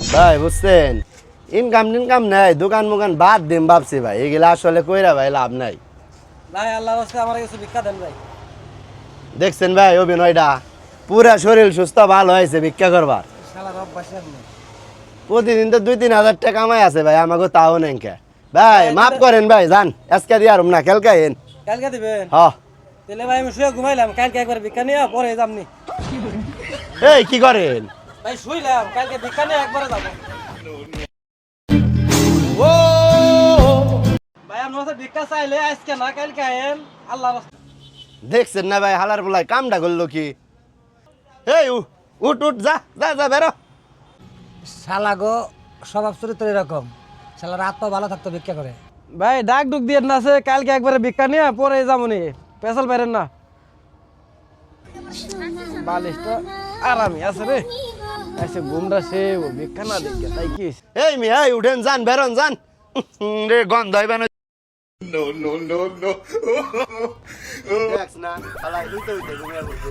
ভাই বুঝছেন, ইনকাম নাই, দোকান মোকান বাদ দিম ভাবছি ভাই, এগুলা আসলে কইরা ভাই লাভ নাই। ভাই আল্লাহর রাস্তায় আমার কিছু ভিক্ষা দেন ভাই। দেখছেন ভাই অভিনয়টা, পুরা শরীর সুস্থ ভালো হয়েছে ভিক্ষা করবার। শালার অভ্যাস আর নেই। প্রতিদিন তো 2-3 হাজার টাকা কামাই আছে ভাই, আমাকে তাও নেই কে। ভাই ভাই, মাফ করেন ভাই, যান আজকে দিয়ে আর না কালকে এন। কালকে দিবেন? হ। তাহলে ভাই আমি শুয়ে ঘুমাইলাম, কালকে একবার ভিক্ষা নিয়ে পরে যামনি। এই কি করেন? ভাই শুইলাম, কালকে ভিক্ষা নিয়ে একবারে যাবো। ও ভাই আপনার কাছে ভিক্ষা চাইলে আজকে না কালকে আইন, আল্লাহর রাস্তায়। দেখছেন না ভাই, হালার বলাই কামটা করলো কি? এই উঠ উঠ, যা যা যা বেরো। শালা গো, স্বভাব চরিত্র এরকম। শালার আত্মা ভালো থাকতো ভিক্ষা করে। ভাই ডাক ডুক দিয়ে না আছে, কালকে একবারে ভিক্ষা নিয়ে পরে যামনি, পেছাল পাইরেন না। বালিশটা আরামই আছে রে, আইসে ঘুমটা সে ভিক্ষা না দেখে তাই কি হইছে? এই মি এই উঠেন, যান বেরোন যান। রে গন্ধ হইবেন। No no no no. দেখছ না, হালাই উইতে উইতে ঘুমিয়ে পড়ছে।